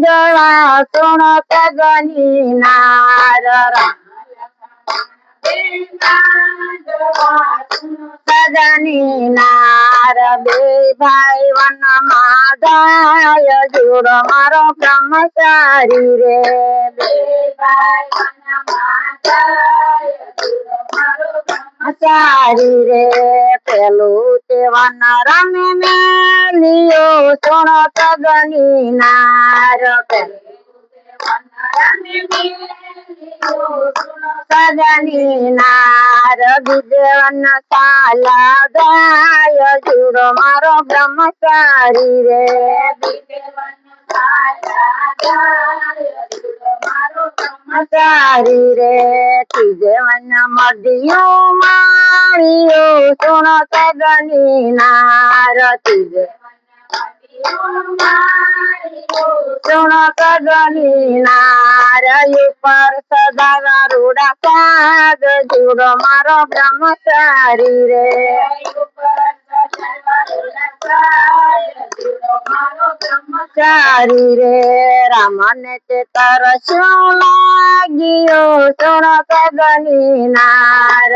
જવા સુણ સગની નાર સગની નાર બે ભાઈ વનમાં જાય જુડો મારો બ્રહ્મચારી રે બે ભાઈ વનમાં જાય જુડો મારો બ્રહ્મચારી રે પેલું તે વન રમે મેલિયો સુણ સગની નાર સગની નાર વિજવન સાલા ગાય જુડો મારો બ્રહ્મચારી રે બ્રહ્મચારી રે ત્રીજવન મઢિયો માળિયો સુણ સગની નાર સુણ સગની નાર ઉપર સદા રૂડા સાગ જુડો મારો બ્રહ્મચારી રે બ્રહ્મચારી રે રામને તે તરસ્યો લાગ્યો સુણ સગની નાર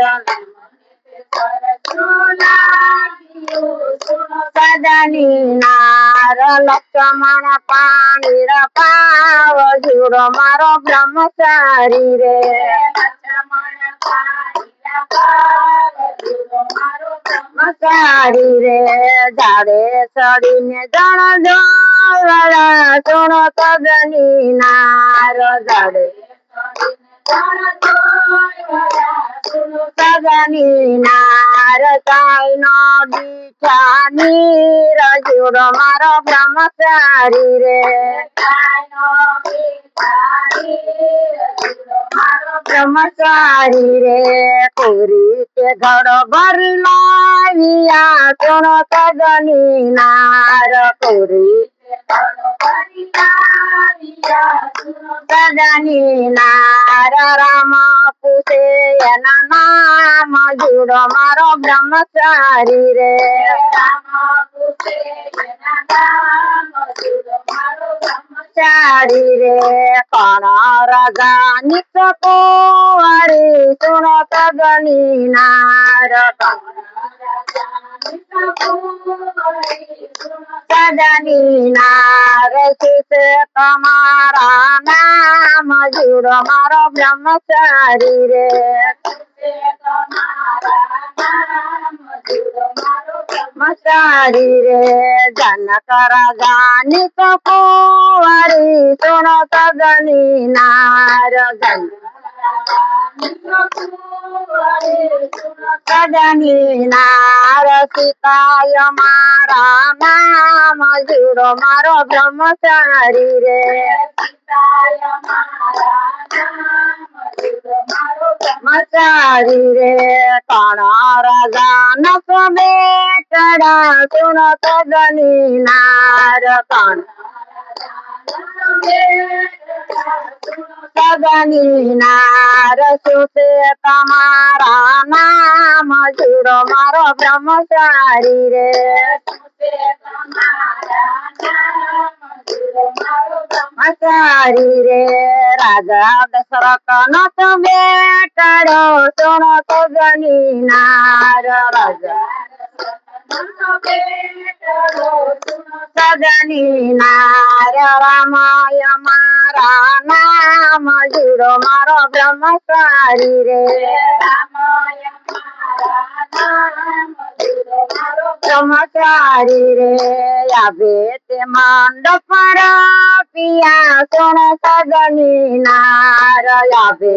સગની નાર લક્ષ્મણ પાણી પાવ જુડો મારો બ્રહ્મચારી રે બ્રહ્મચારી રે ઝાડે ચડીને જણ જોવડા સુણ સગની નાર ઝાડે સગની નાર કાઈ નો દીઠા નીર જુડો મારો બ્રહ્મચારી રે બ્રહ્મચારી રે કોરી તે ઘડો ભરી લાવ્યા સુણ સગની નાર કોરી સગની નાર રામ પૂછે એના નામ જુડો મારો બ્રહ્મચારી રે બ્રહ્મચારી રે કોણ રાજા નિકો વાળી સુણ સગની નાર સગની નાર શિષ તમારા નામ જુડો મારો બ્રહ્મચારી રે બ્રહ્મચારી રે જનક રાજા નિકો વાળી સુણ સગની નાર સગની નાર સીતાય મારા નામ જુડો મારો બ્રહ્મચારી રે બ્રહ્મચારી રે કોણ રાજા નસ બેટડા સુણ સગની નાર કોણ સગની નાર સુશે તમારા નામ જુડો મારો બ્રહ્મચારી રે બ્રહ્મચારી રે રાજા દશરથ નસ બેટડો સુણ સગની નાર રાજા સગની નાર રામાય મારા નામ જુડો મારો બ્રહ્મચારી રે બ્રહ્મચારી રે આવે તે મંડપ પિયા સુણ સગની નાર આવે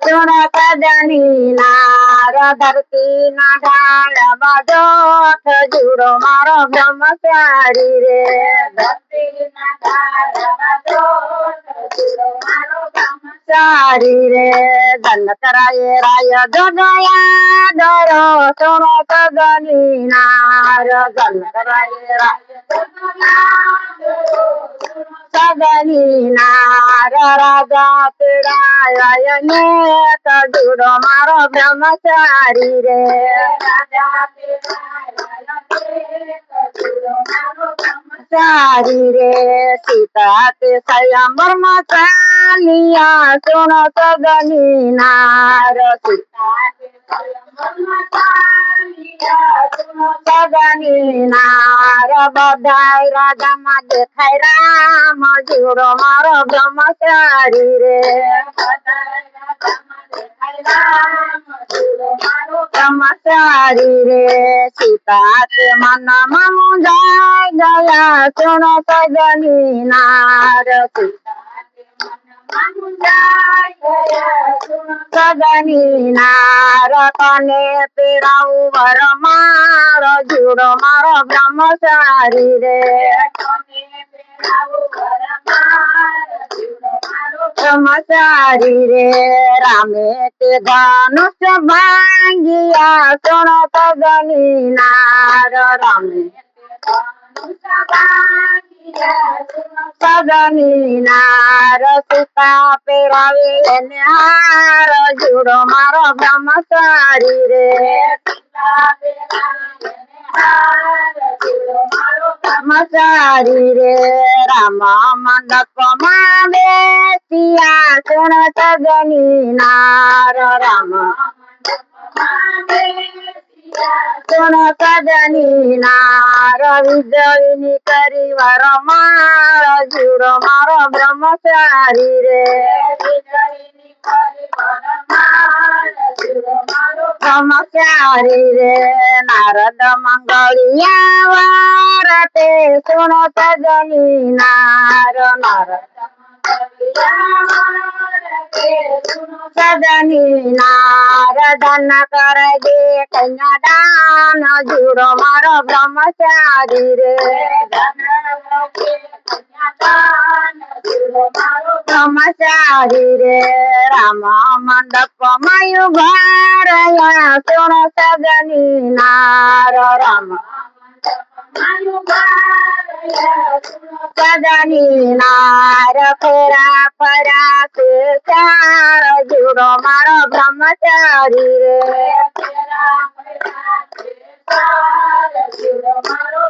સુણ સગની નાર ધરતી ના ઢાળ બાજોઠ જુડો મારો બ્રહ્મચારી રે બ્રહ્મચારી રે ધન કરાય રાય જગયા દરો સુણ સગની નાર ધન કરાય રાય સગની નાર રાજા પીડાય ને જુડો મારો બ્રહ્મચારી રે ब्रह्मचारी रे सीता ते स्वयंवर में चालिया सुन सदनी नार सीता ते स्वयंवर में चालिया सुन सदनी नार बधाई राजा में देखाय राम जुड़ो मारो ब्रह्मचारी रे ब्रह्मचारी रे सीता के मन मामू जाय गया सुनो सजनी नार सीता के मन मामू जाय गया सुनो सजनी नार कने पेराऊ वर मार जुड़ो मारो ब्रह्मचारी रे कने पेराऊ वर मार जुड़ो मारो ब्रह्मचारी रे रामे ते धनुष भांगिया सुनो सजनी नार रामे सजनी नार सीता पेरावे हार जुड़ो मारो ब्रह्मचारी रे ब्रह्मचारी रे राम मंडप मावे सिया सुन सजनी नार राम सुन सजनी नार विजयिनी परिवार मार जुड़ो मारो ब्रह्मचारी रे ब्रह्मचारी रे नारद मंगलिया वारते सुनो सजनी नार नारद सजनी नार दान कर दे कन्या दान जुड़ो मारो ब्रह्मचारी रे ब्रह्मचारी रे राम मंडप मायु घर सुनो सजनी नार राम सजनी नार फेरा फरा से चार जुड़ो मारो ब्रह्मचारी रे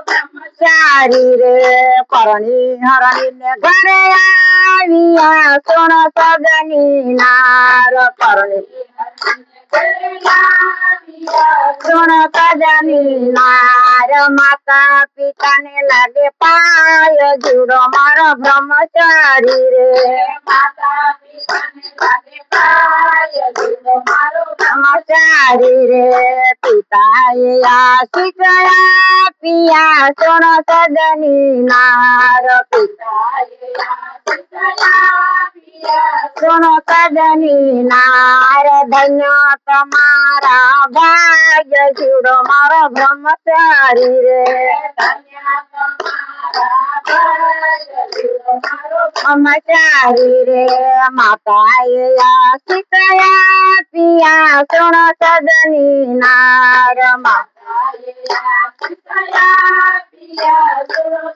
ब्रह्मचारी रे करणी हरणी ने घरे आविया सुनो सजनी नार करणी सुन सजनी नार माता पिता ने लगे पाय जुड़ो मारो ब्रह्मचारी रे माता पिता ने लगे पाय जुड़ो मारो ब्रह्मचारी रे पिता आशिक पिया सुन सजनी नार पिता सुनो सजनी नार धन्य तुम्हारा भाग्य जुड़ो मारो ब्रह्मचारी रे ब्रह्मचारी रे माता आशिक पिया सुनो सजनी नार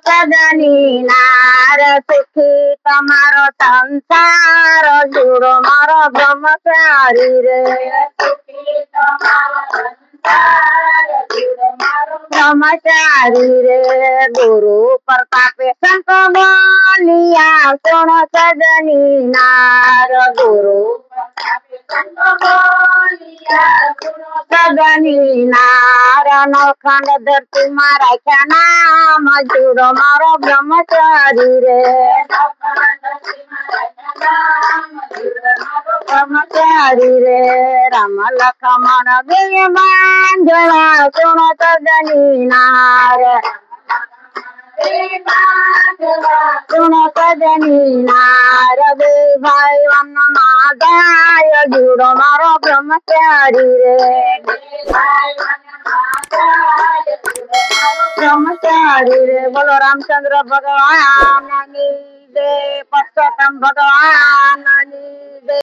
सजनी नार सुखी तुम्हारो संसार जुड़ो मारो ब्रह्मचारी रे ब्रह्मचारी रे गुरु प्रतापे संत बोलिया सुनो सजनी नार गुरु सजनी नार नौखंड धरती मारा क्या नाम जुड़ो मारो ब्रह्मचारी रे ब्रह्मचारी रे राम लक्ष्मण बिल बांधवा सुनो सजनी नार सुनो सजनी नार बे भाई वन मादाय जुड़ो मारो ब्रह्मचारी रे ब्रह्मचारी रे बोलो रामचंद्र भगवान जय, पुरुषोत्तम भगवान